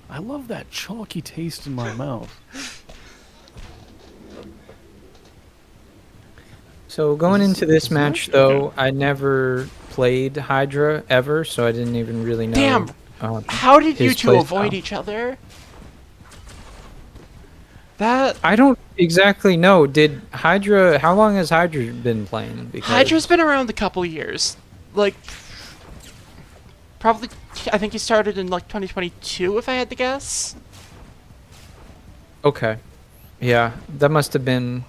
I love that chalky taste in my mouth. So going into this Is this match, okay? though, I never played Hydra ever, so I didn't even really know Damn! How did you his two avoid playstyle. each other? That I don't exactly know. Did Hydra? How long has Hydra been playing? Hydra's Because been around a couple years. Like, probably, I think he started in like 2022, if I had to guess. okay, yeah, that must have been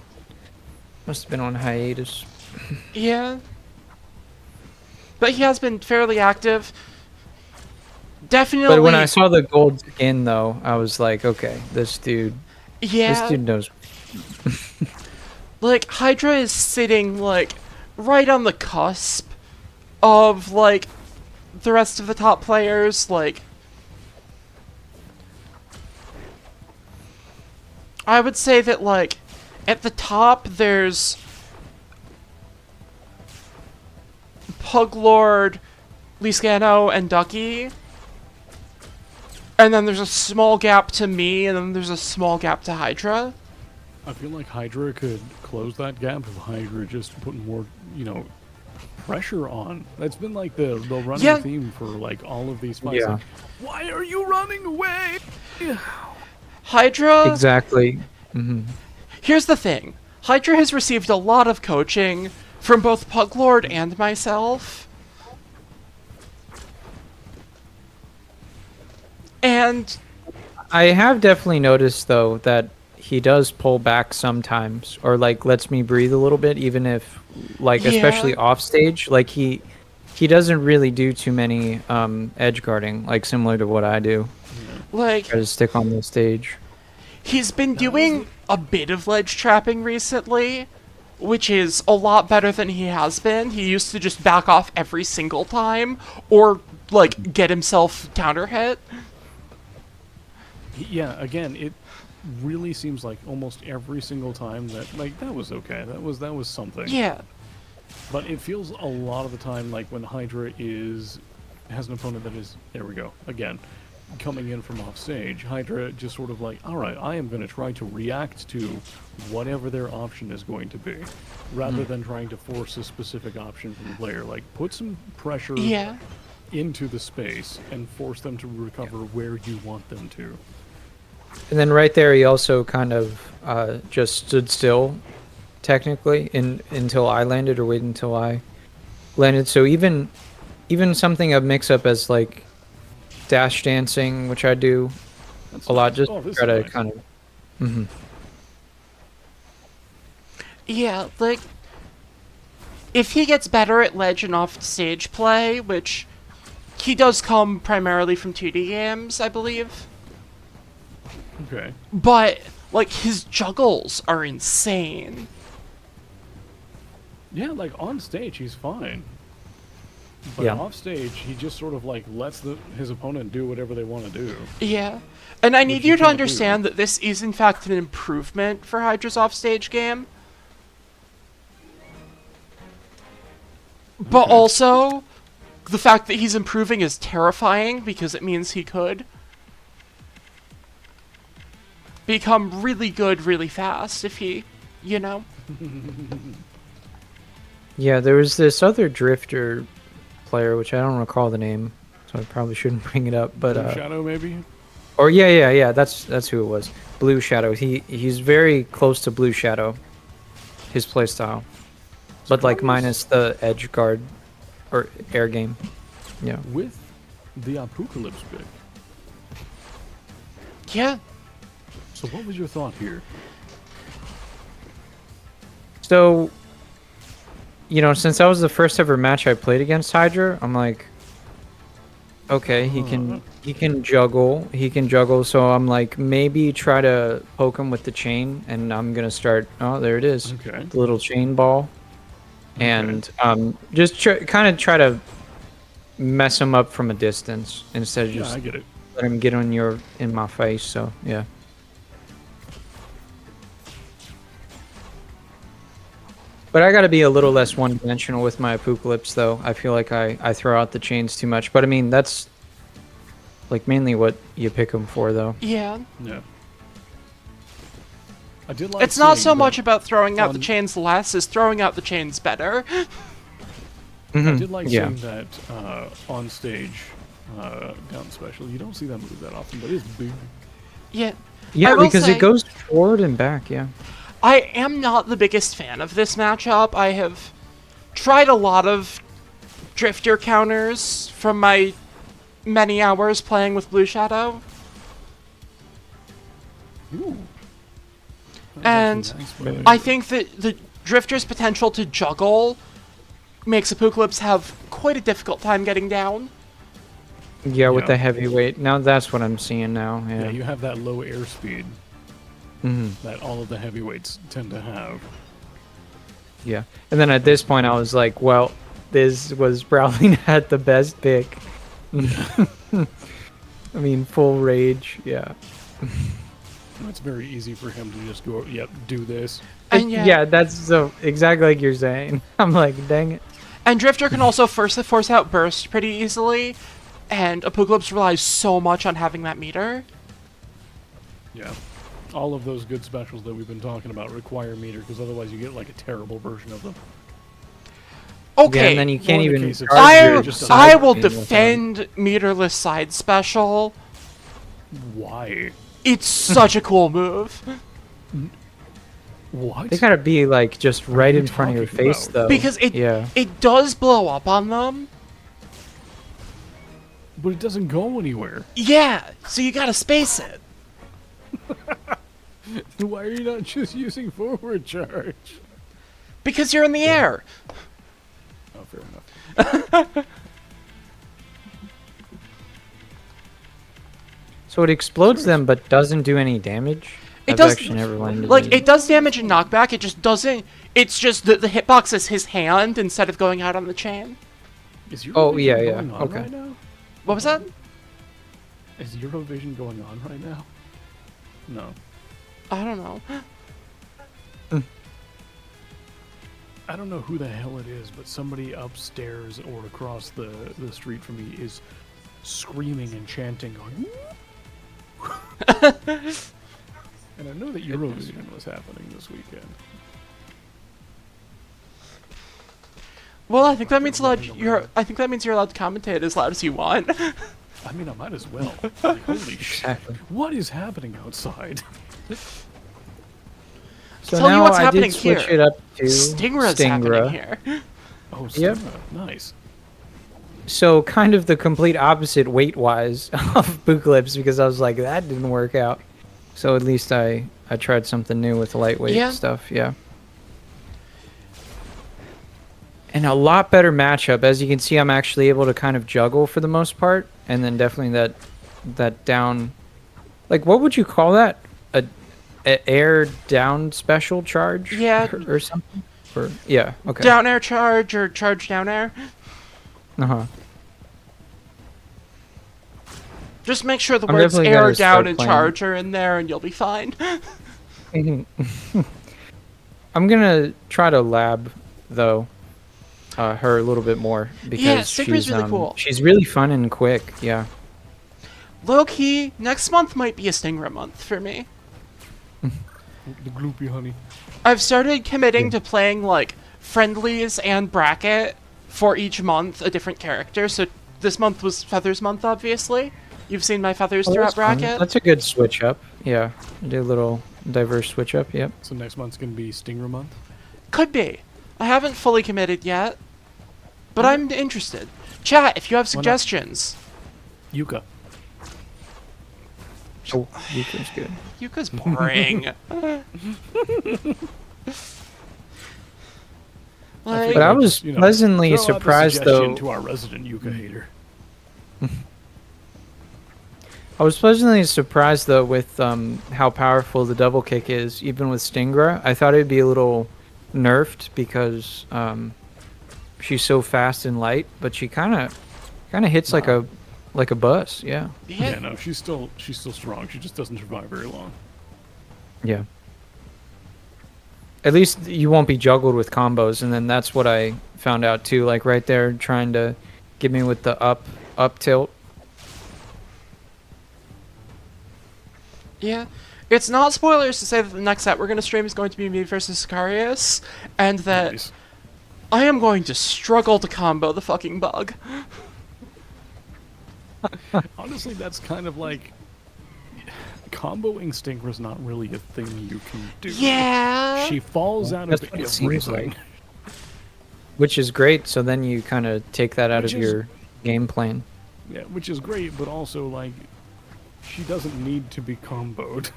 on hiatus. Yeah. But he has been fairly active. But when I Definitely, saw the gold skin, though, I was like, okay, this yeah. dude knows. Like, Hydra is sitting, like, right on the cusp of, like, the rest of the top players. Like, I would say that, like, at the top, there's Puglord, Liscano, and Ducky. And then there's a small gap to me, and then there's a small gap to Hydra. I feel like Hydra could close that gap if Hydra just put more, pressure on. That's been like the running Yeah, theme for like all of these fights. Yeah, Like, why are you running away? Hydra. exactly. Hmm. Here's the thing: Hydra has received a lot of coaching from both Puglord and myself, and I have definitely noticed though that he does pull back sometimes, or like lets me breathe a little bit, even if like yeah, especially off stage, like he doesn't really do too many edge guarding, like similar to what I do. Yeah. like Try to stick on the stage. he's been Now is doing the a bit of ledge trapping recently, which is a lot better than he has been. He used to just back off every single time, or like get himself counter hit. yeah, again, it really seems like almost every single time that like that was okay. That was something. Yeah, But it feels a lot of the time like when Hydra is has an opponent that is there we go again coming in from off stage. Hydra just sort of like, all right, I am going to try to react to whatever their option is going to be, rather than trying to force a specific option from the player. Like put some pressure yeah, into the space and force them to recover where you want them to. And then right there, he also kind of just stood still, technically, until I landed, or wait until I landed. So even something a mix up as like dash dancing, which I do That's a lot, nice. just Oh, this try is to nice. kind of. Hmm. yeah. Like, if he gets better at ledge and off stage play, which he does come primarily from 2D games, I believe. Okay. But like his juggles are insane. Yeah, like on stage he's fine. But Yeah. off stage, he just sort of like lets his opponent do whatever they want to do, Yeah. And I need which you you to can't do. understand that this is in fact an improvement for Hydra's offstage game. But Okay. also, the fact that he's improving is terrifying because it means he could become really good really fast if he, you know. Yeah, there was this other drifter player, which I don't recall the name, so I probably shouldn't bring it up. But Blue Shadow, maybe? or yeah, that's who it was. Blue Shadow. He's very close to Blue Shadow, his playstyle, but like Sicarius? minus the edge guard or air game. Yeah. With the Apucalypse pick. Yeah. So what was your thought here? So, since that was the first ever match I played against Hydra, I'm like, okay, he Uh, can he can juggle, So I'm like, maybe try to poke him with the chain, and I'm gonna start. Oh, there it is, okay. the little chain ball, Okay. and just kind of try to mess him up from a distance instead of Yeah, just I get it. let him get in my face. So yeah. But I got to be a little less one-dimensional with my Apocalypse, though. I feel like I throw out the chains too much. But I mean, like mainly what you pick them for, though. Yeah. Yeah. I did like. It's not seeing so that much about throwing out the on- chains less as throwing out the chains better. I did like Yeah. seeing that on stage down special. You don't see that move that often, but it's big. Yeah. Yeah, I will because say- it goes forward and back. Yeah. I am not the biggest fan of this matchup. I have tried a lot of drifter counters from my many hours playing with Blue Shadow. Ooh. And That's actually nice, I think that the drifter's potential to juggle makes Apucalypse have quite a difficult time getting down. Yeah, with Yeah. the heavyweight. Now that's what I'm seeing now. yeah, Yeah. you have that low airspeed Mhm. that all of the heavyweights tend to have. Yeah. And then at this point, I was like, well, this was probably not the best pick. I mean, full rage. Yeah. It's very easy for him to just go, yep, do this. And Yeah, that's so exactly like you're saying. I'm like, dang it. And Drifter can also force out burst pretty easily, and Apucalypse relies so much on having that meter. Yeah. All of those good specials that we've been talking about require meter, because otherwise you get like a terrible version of them. Okay, Yeah, and then you can't Or in the even. case of charge Sicarius, your just side I will beam with them. defend meterless side special. Why? It's such a cool move. What? They gotta be like just right you in front of your talking face, about? though. Because Yeah. it does blow up on them. But it doesn't go anywhere. Yeah, so you gotta space it. Why are you not just using forward charge? Because you're in the air. Oh, fair enough. So it explodes them, but doesn't do any damage. It I've does- actually never landed. Like, it does damage and knockback, it just doesn't... It's just that the hitbox is his hand instead of going out on the chain. Is Eurovision Oh, yeah, yeah, going on okay. right now? What was that? Is Eurovision going on right now? No. I don't know. I don't know who the hell it is, but somebody upstairs or across the street from me is screaming and chanting, going, and I know that Eurovision was happening this weekend. Well, I think that means I think that means you're allowed to commentate as loud as you want. I mean, I might as well. Like, holy shit. Exactly. What is happening outside? So Tell you now what's I happening did switch here. it up to Stingra's happening here. Oh, Yep. Sarah, nice. So kind of the complete opposite weight-wise of Apucalypse, because I was like, that didn't work out. So at least I tried something new with lightweight Yeah. stuff. Yeah. And a lot better matchup. As you can see, I'm actually able to kind of juggle for the most part, and then definitely that down. Like, what would you call that? A air down special charge? Yeah. or something. Or yeah. Okay. Down air charge or charge down air. Uh huh. Just make sure the I'm words definitely air gonna down start and playing. charge are in there and you'll be fine. I'm gonna try to lab though her a little bit more because Yeah, Stingra's she's really cool. She's really fun and quick. Yeah. Low key, next month might be a Stingra month for me. The gloopy honey. I've started committing to playing like friendlies and bracket for each month a different character. So this month was Feathers month, obviously. You've seen my Feathers Oh, throughout that's fun. bracket. That's a good switch up. Yeah. Do a little diverse switch up. Yep. So next month's gonna be Stinger month. Could be. I haven't fully committed yet, but I'm interested. Chat if you have Why not? suggestions. Yuka. Oh, Yuka's good. Yuka's boring. Like, But I was You know, pleasantly throw out the surprised suggestion though. to our resident Yuka hater. I was pleasantly surprised though with how powerful the double kick is, even with Stingra. I thought it'd be a little nerfed because she's so fast and light, but she kind of hits like a bus. Yeah. Yeah, no, she's still strong. She just doesn't survive very long. Yeah. At least you won't be juggled with combos, and then that's what I found out too. Like right there, trying to get me with the up tilt. Yeah. It's not spoilers to say that the next set we're going to stream is going to be me versus Sicarius, and that Nice. I am going to struggle to combo the fucking bug. Honestly, that's kind of like comboing Stinker's not really a thing you can do. Yeah. She falls out That's of what it seems everything. like. Which is great, so then you kind of take that out Which of is- your game plan. Yeah, which is great, but also like she doesn't need to be comboed.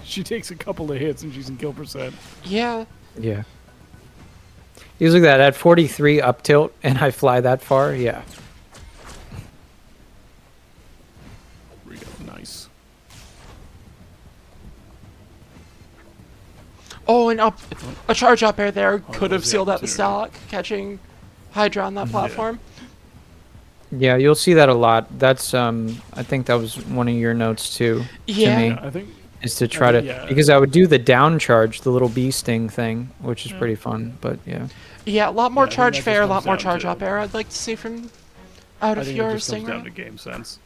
She takes a couple of hits and she's in kill percent. Yeah. Yeah. Usually that at 43 up tilt and I fly that far, yeah. There we go. Nice. Oh, and a charge up air there could that have was the sealed out the opportunity. stock, catching Hydra on that platform. Yeah, you'll see that a lot. That's I think that was one of your notes too. Yeah. To me, Yeah, I think is to try to yeah. because I would do the down charge, the little bee sting thing, which is pretty fun. But yeah, Yeah, a lot more Yeah, I think charge that fair, a just lot comes more down charge to- up air I'd like to see from out I of think your it just comes Stinger. down to game sense.